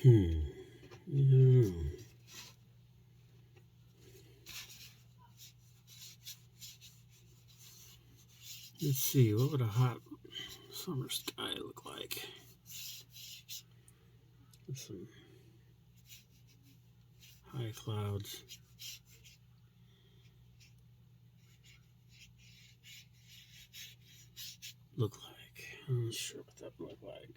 Yeah. Let's see, what would a hot summer sky look like? With some high clouds. Look like. I'm not sure what that would look like.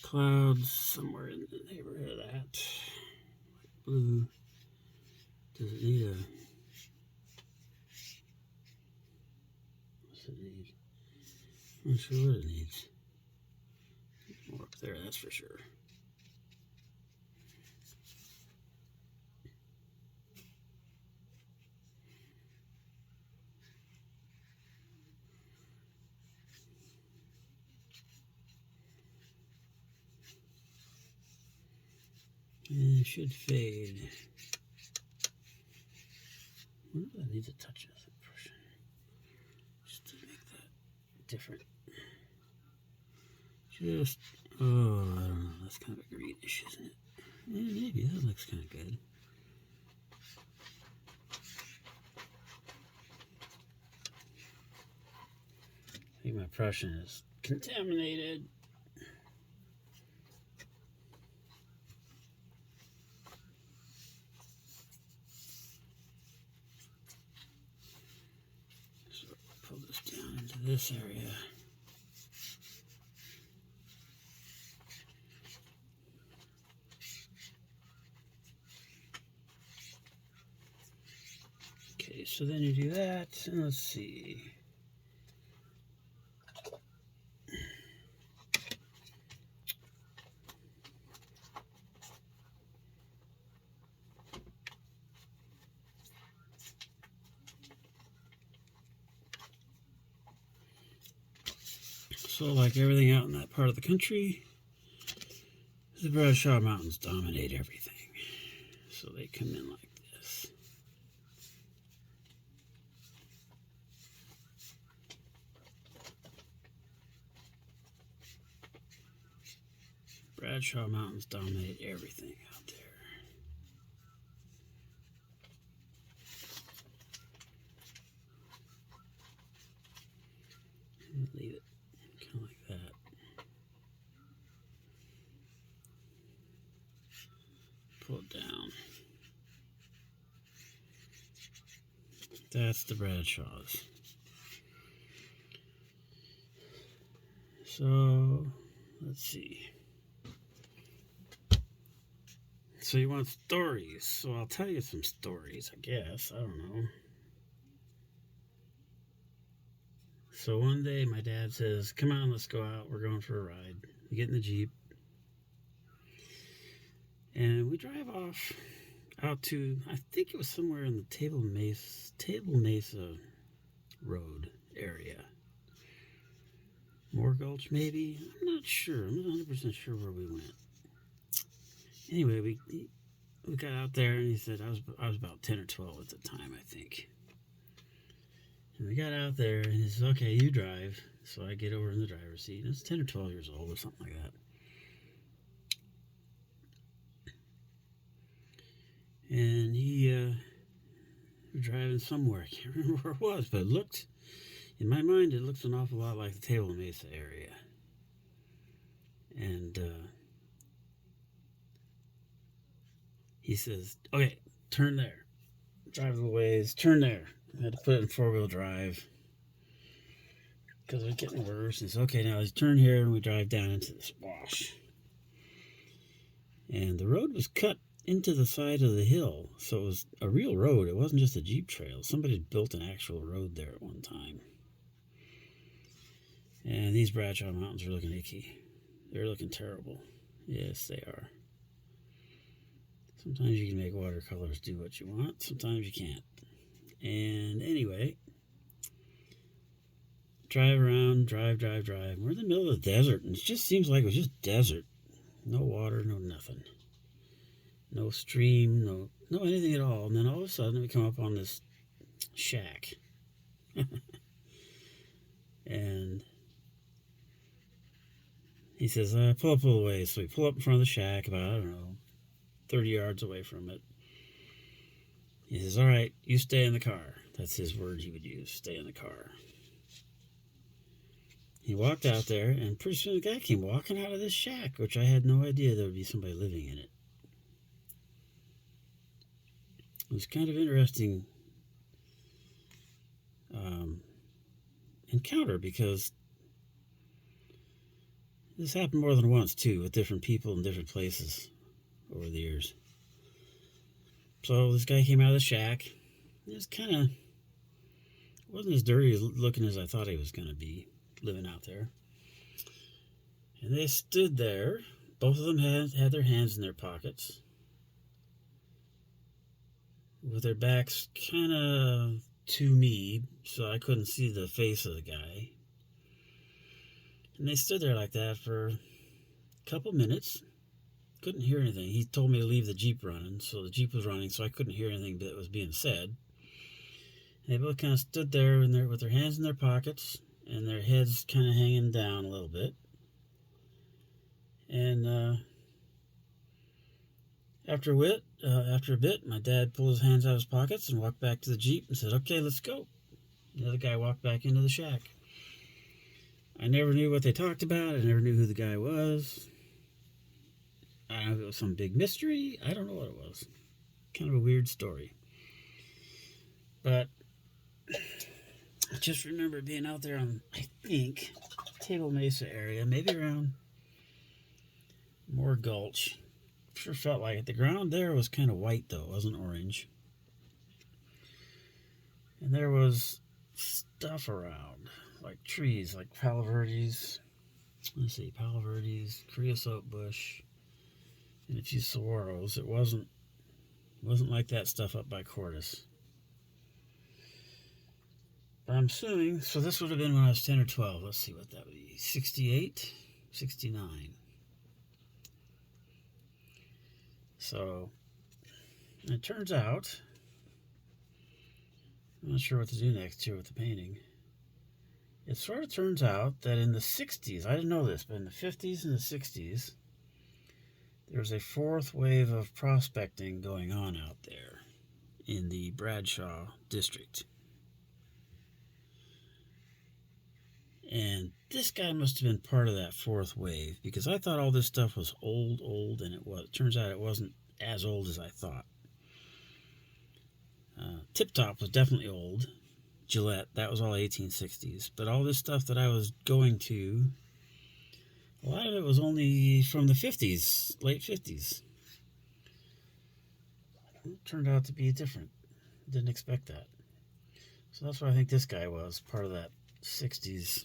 Clouds somewhere in the neighborhood of that. Blue. Does it need a... What's it need? I'm not sure what it needs. More up there, that's for sure. And it should fade. I wonder if that needs a touch of suppression. Just to make that different. Just, oh, I don't know. That's kind of a greenish, isn't it? Yeah, maybe. That looks kind of good. I think my Prussian is contaminated. So pull this down into this area. Okay, so then you do that, and let's see. So, like everything out in that part of the country, the Bradshaw Mountains dominate everything. So they come in like this. Bradshaw Mountains dominate everything out there. Leave it kind of like that. Pull it down. That's the Bradshaws. So, let's see. So you want stories. So I'll tell you some stories, I guess. I don't know. So one day my dad says, come on, let's go out. We're going for a ride. We get in the Jeep. And we drive off out to, I think it was somewhere in the Table Mesa Road area. Moore Gulch, maybe? I'm not sure. I'm not 100% sure where we went. Anyway, we got out there, and he said, I was about 10 or 12 at the time, I think. And we got out there, and he says, okay, you drive. So I get over in the driver's seat. And it's 10 or 12 years old or something like that. And he was driving somewhere. I can't remember where it was, but it looked, in my mind, it looks an awful lot like the Table Mesa area. And he says, okay, turn there. Drive a little ways, turn there. I had to put it in four-wheel drive because it was getting worse. And he says, okay, now let's turn here, and we drive down into this wash. And the road was cut into the side of the hill, so it was a real road. It wasn't just a Jeep trail. Somebody had built an actual road there at one time. And these Bradshaw Mountains are looking icky. They're looking terrible. Yes, they are. Sometimes you can make watercolors do what you want. Sometimes you can't. And anyway, drive around, drive. We're in the middle of the desert, and it just seems like it was just desert. No water, no nothing. No stream, no anything at all. And then all of a sudden we come up on this shack. And he says, pull up a little way. So we pull up in front of the shack about, I don't know, 30 yards away from it. He says, all right, you stay in the car. That's his word he would use, stay in the car. He walked out there, and pretty soon the guy came walking out of this shack, which I had no idea there would be somebody living in it. It was kind of interesting encounter, because this happened more than once too, with different people in different places over the years. So this guy came out of the shack. It was kind of, wasn't as dirty looking as I thought he was going to be, living out there. And they stood there. Both of them had their hands in their pockets, with their backs kind of to me, so I couldn't see the face of the guy. And they stood there like that for a couple minutes. Couldn't hear anything. He told me to leave the Jeep running, so the Jeep was running, so I couldn't hear anything that was being said. And they both kind of stood there with their hands in their pockets and their heads kind of hanging down a little bit. And after a bit, my dad pulled his hands out of his pockets and walked back to the Jeep and said, okay, let's go. The other guy walked back into the shack. I never knew what they talked about. I never knew who the guy was. I don't know if it was some big mystery. I don't know what it was. Kind of a weird story. But I just remember being out there on, I think, Table Mesa area, maybe around Moore Gulch. Sure felt like it. The ground there was kind of white, though. It wasn't orange. And there was stuff around, like trees, like Palo Verdes. Let's see, Palo Verdes, creosote bush, and a few saguaros. It wasn't like that stuff up by Cordis. But I'm assuming, so this would have been when I was 10 or 12. Let's see what that would be. 68, 69. So, it turns out, I'm not sure what to do next here with the painting. It sort of turns out that in the 60s, I didn't know this, but in the 50s and the 60s, there was a fourth wave of prospecting going on out there in the Bradshaw district. And this guy must have been part of that fourth wave, because I thought all this stuff was old, and it turns out it wasn't as old as I thought. Tip Top was definitely old. Gillette, that was all 1860s. But all this stuff that I was going to, a lot of it was only from the 50s, late 50s. It turned out to be different. Didn't expect that. So that's what I think this guy was, part of that 60s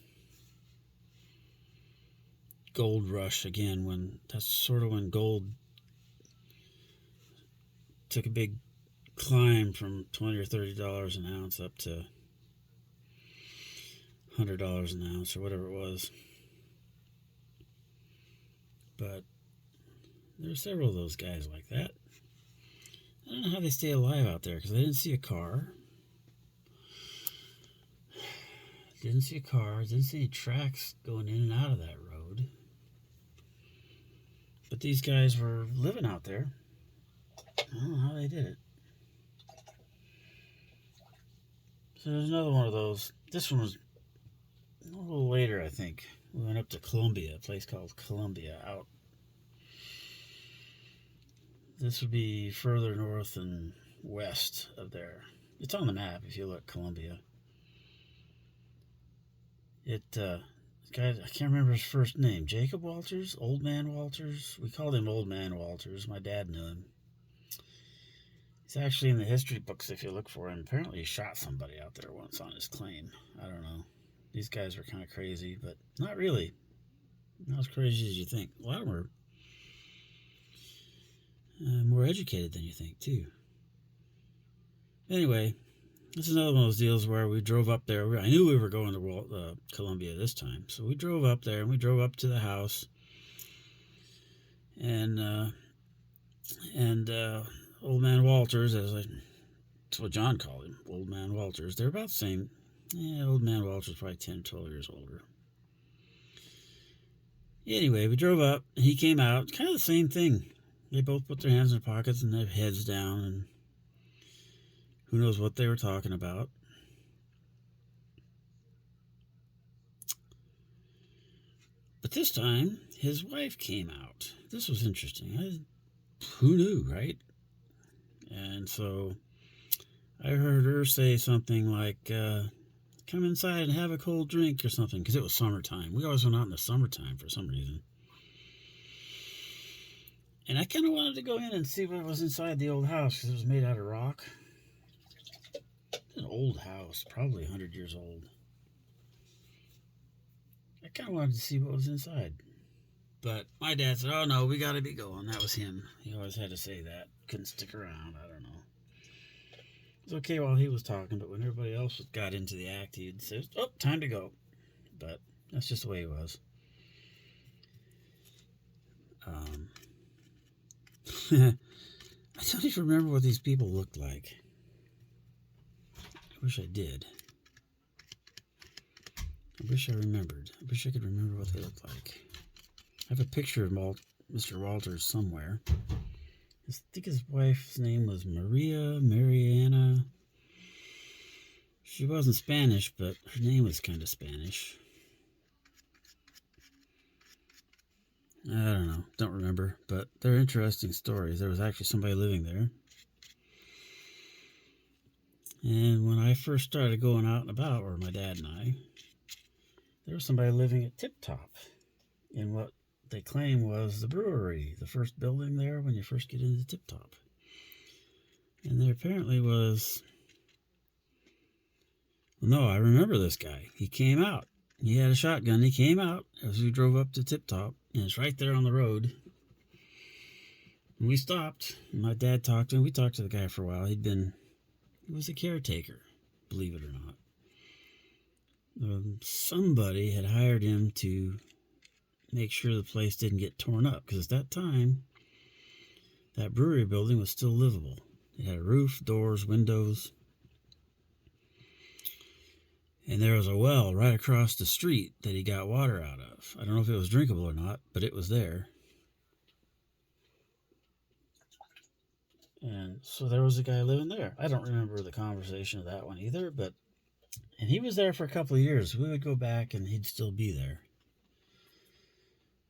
gold rush again, when that's sort of when gold took a big climb from $20 or $30 an ounce up to $100 an ounce or whatever it was. But there are several of those guys like that. I don't know how they stay alive out there, because I didn't see a car. Didn't see any tracks going in and out of that road. But these guys were living out there. I don't know how they did it. So there's another one of those. This one was a little later, I think. We went up to Columbia, a place called Columbia, out. This would be further north and west of there. It's on the map if you look, Columbia. Guy, I can't remember his first name. Jacob Walters? Old Man Walters? We called him Old Man Walters. My dad knew him. He's actually in the history books if you look for him. Apparently he shot somebody out there once on his claim. I don't know. These guys were kind of crazy, but not really. Not as crazy as you think. A lot of them are more educated than you think, too. Anyway, this is another one of those deals where we drove up there. I knew we were going to Columbia this time. So we drove up there, and we drove up to the house. And Old Man Walters, that's what John called him, Old Man Walters. They're about the same Yeah, old man Walter was probably 10, 12 years older. Anyway, we drove up. He came out. Kind of the same thing. They both put their hands in their pockets and their heads down, and who knows what they were talking about. But this time, his wife came out. This was interesting. Who knew, right? And so I heard her say something like, come inside and have a cold drink or something, because it was summertime. We always went out in the summertime for some reason. And I kind of wanted to go in and see what was inside the old house, because it was made out of rock. It's an old house, probably 100 years old. I kind of wanted to see what was inside. But my dad said, oh no, we got to be going. That was him. He always had to say that. Couldn't stick around. I don't know. It was okay while he was talking, but when everybody else got into the act, he'd say, oh, time to go. But that's just the way he was. I don't even remember what these people looked like. I wish I did. I wish I remembered. I wish I could remember what they looked like. I have a picture of Mr. Walters somewhere. I think his wife's name was Mariana. She wasn't Spanish, but her name was kind of Spanish. I don't know. Don't remember. But they're interesting stories. There was actually somebody living there. And when I first started going out and about, or my dad and I, there was somebody living at Tip Top in what they claim was the brewery, the first building there when you first get into Tip Top. And there apparently was... Well, no, I remember this guy. He came out. He had a shotgun. He came out as we drove up to Tip Top, and it's right there on the road. And we stopped. And my dad talked to him. We talked to the guy for a while. He was a caretaker, believe it or not. Somebody had hired him to make sure the place didn't get torn up, because at that time, that brewery building was still livable. It had a roof, doors, windows. And there was a well right across the street that he got water out of. I don't know if it was drinkable or not, but it was there. And so there was a guy living there. I don't remember the conversation of that one either, and he was there for a couple of years. We would go back and he'd still be there.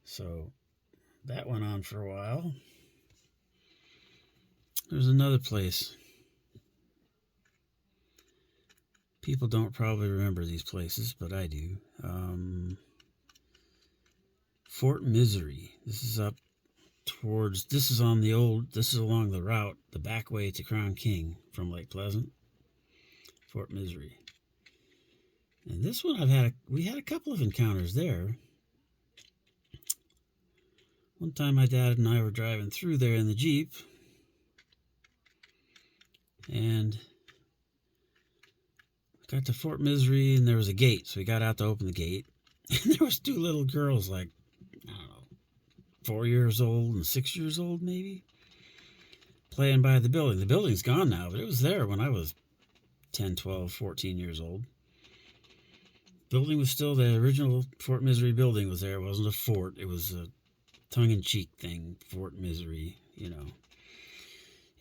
So that went on for a while. There's another place. People don't probably remember these places, but I do. Fort Misery. This is up towards, this is along the route, the back way to Crown King from Lake Pleasant. Fort Misery. And this one we had a couple of encounters there. One time my dad and I were driving through there in the Jeep, and got to Fort Misery, and there was a gate, so we got out to open the gate, and there was two little girls, like, I don't know, 4 years old and 6 years old, maybe, playing by the building. The building's gone now, but it was there when I was 10, 12, 14 years old. Building was still, the original Fort Misery building was there. It wasn't a fort. It was a tongue-in-cheek thing, Fort Misery, you know.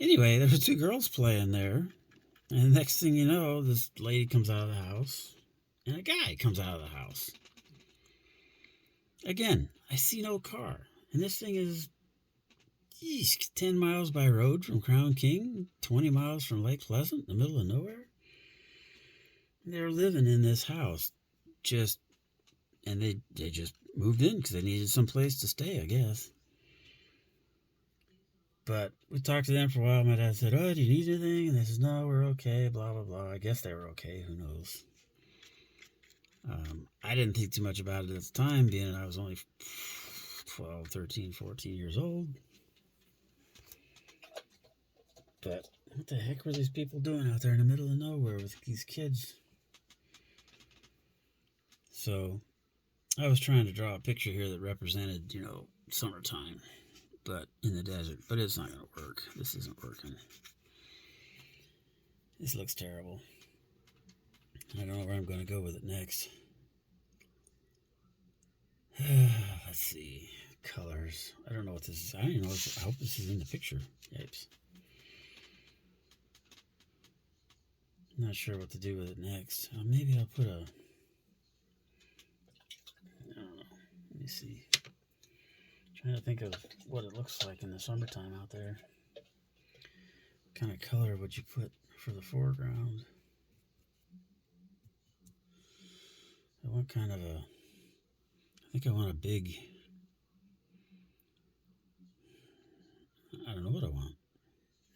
Anyway, there were two girls playing there. And the next thing you know, this lady comes out of the house, and a guy comes out of the house. Again, I see no car. And this thing is, 10 miles by road from Crown King, 20 miles from Lake Pleasant, in the middle of nowhere. And they're living in this house, and they just moved in because they needed some place to stay, I guess. But we talked to them for a while. My dad said, oh, do you need anything? And they said, no, we're okay, blah, blah, blah. I guess they were okay. Who knows? I didn't think too much about it at the time, being I was only 12, 13, 14 years old. But what the heck were these people doing out there in the middle of nowhere with these kids? So I was trying to draw a picture here that represented, summertime, but in the desert. But it's not going to work. This isn't working. This looks terrible. I don't know where I'm going to go with it next. Let's see. Colors. I don't know what this is. I don't even know. I hope this is in the picture. Yipes. Not sure what to do with it next. Maybe I'll put a... I don't know. Let me see. Trying to think of what it looks like in the summertime out there. What kind of color would you put for the foreground? I want kind of a... I think I want a big... I don't know what I want.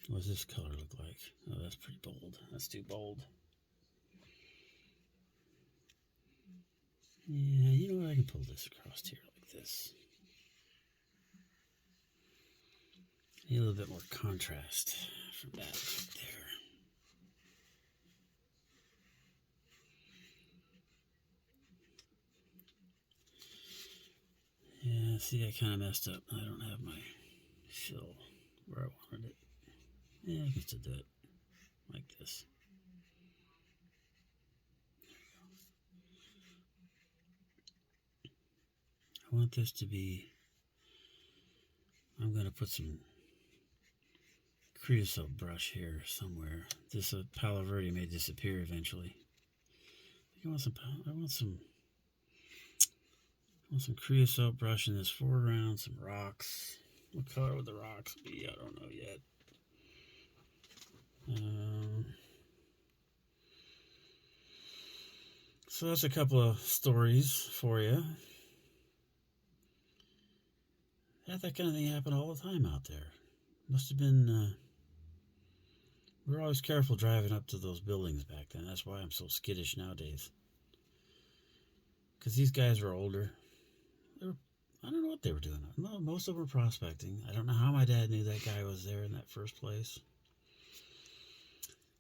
What does this color look like? Oh, that's pretty bold. That's too bold. Yeah, you know what? I can pull this across here like this. Need a little bit more contrast from that there. Yeah, see, I kind of messed up. I don't have my fill where I wanted it. Yeah, I can still do it like this. I want this to be... I'm going to put some creosote brush here somewhere. This Palo Verde may disappear eventually. I want some creosote brush in this foreground, some rocks. What color would the rocks be? I don't know yet. So that's a couple of stories for you. That kind of thing happened all the time out there. Must have been... we were always careful driving up to those buildings back then. That's why I'm so skittish nowadays. Because these guys were older. I don't know what they were doing. Most of them were prospecting. I don't know how my dad knew that guy was there in that first place.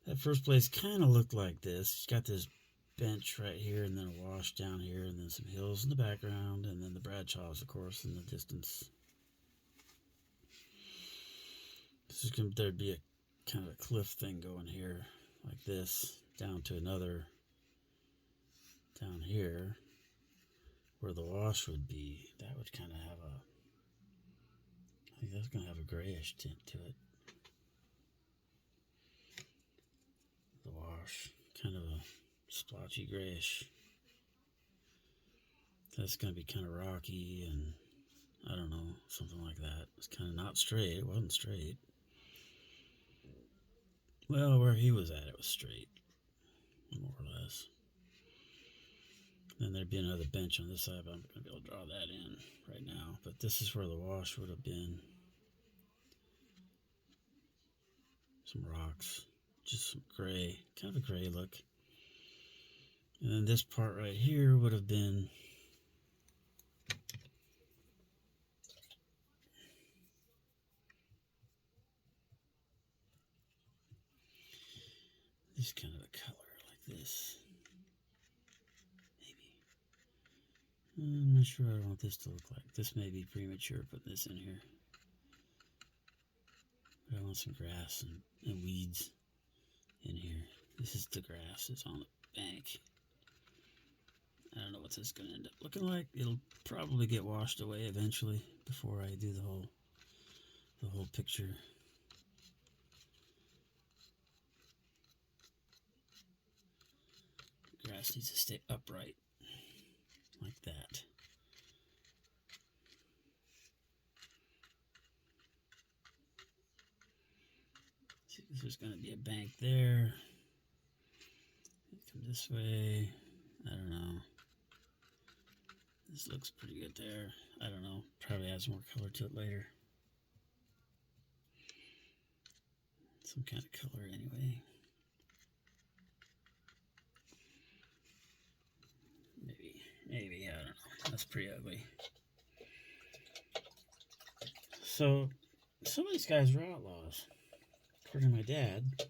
That first place kind of looked like this. It's got this bench right here, and then a wash down here, and then some hills in the background, and then the Bradshaws, of course, in the distance. There'd be a kind of a cliff thing going here, like this, down to another down here, where the wash would be. That would kind of have a... I think that's going to have a grayish tint to it. The wash, kind of a splotchy grayish. That's going to be kind of rocky and I don't know, something like that. It's kind of not straight. It wasn't straight. Well, where he was at, it was straight, more or less. Then there'd be another bench on this side, but I'm not going to be able to draw that in right now. But this is where the wash would have been. Some rocks, just some gray, kind of a gray look. And then this part right here would have been this kind of a color like this. Maybe. I'm not sure what I want this to look like. This may be premature putting this in here. But I want some grass and weeds in here. This is the grass. It's on the bank. I don't know what this is going to end up looking like. It'll probably get washed away eventually before I do the whole picture. The grass needs to stay upright like that. See, there's going to be a bank there. Come this way. I don't know. This looks pretty good there. I don't know. Probably adds more color to it later. Some kind of color anyway. Maybe, I don't know. That's pretty ugly. So, some of these guys were outlaws, according to my dad.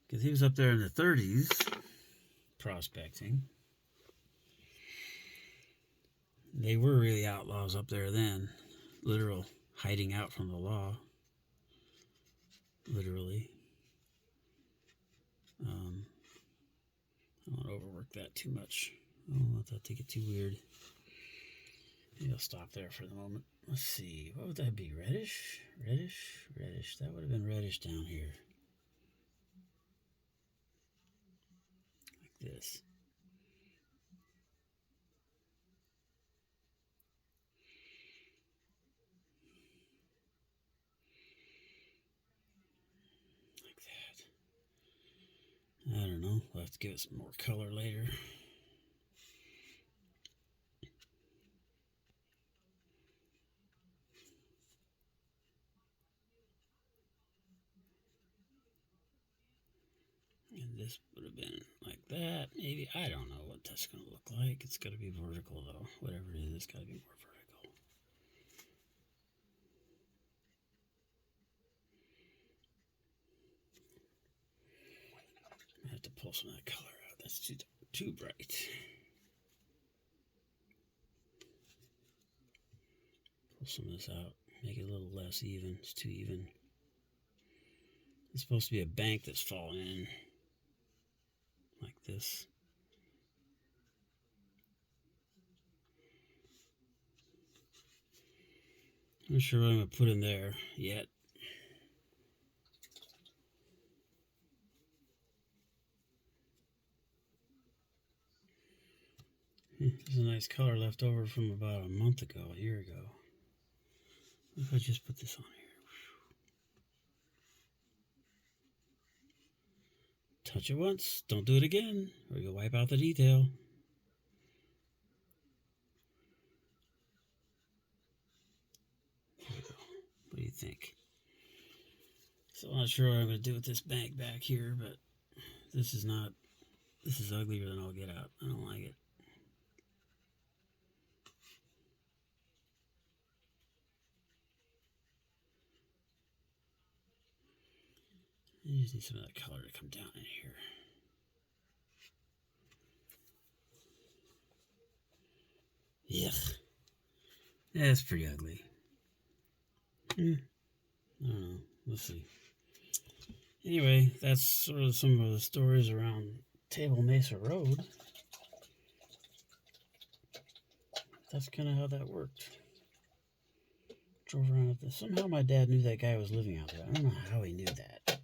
Because he was up there in the 30s, prospecting. They were really outlaws up there then. Literal hiding out from the law. Literally. overwork that too much. I don't want that to get too weird. Maybe I'll stop there for the moment. Let's see. What would that be? Reddish? Reddish? Reddish. That would have been reddish down here. Like this. I don't know. We'll have to give it some more color later. And this would have been like that. Maybe. I don't know what that's going to look like. It's got to be vertical, though. Whatever it is, it's got to be more vertical. I have to pull some of that color out. That's too bright. Pull some of this out. Make it a little less even. It's too even. It's supposed to be a bank that's falling in. Like this. I'm not sure what I'm going to put in there yet. There's a nice color left over from about a month ago, a year ago. What if I just put this on here? Touch it once, don't do it again, or you'll wipe out the detail. There we go. What do you think? So I'm not sure what I'm going to do with this bank back here, but this is uglier than I'll get out. I don't like it. I just need some of that color to come down in here. Yuck. Yeah, it's pretty ugly. I don't know. We'll see. Anyway, that's sort of some of the stories around Table Mesa Road. That's kind of how that worked. Drove around with this. Somehow my dad knew that guy was living out there. I don't know how he knew that.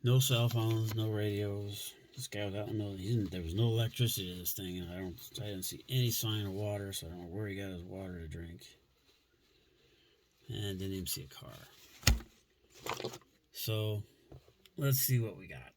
No cell phones, no radios. This guy was out in the, there was no electricity to this thing, and I didn't see any sign of water, so I don't know where he got his water to drink. And didn't even see a car. So let's see what we got.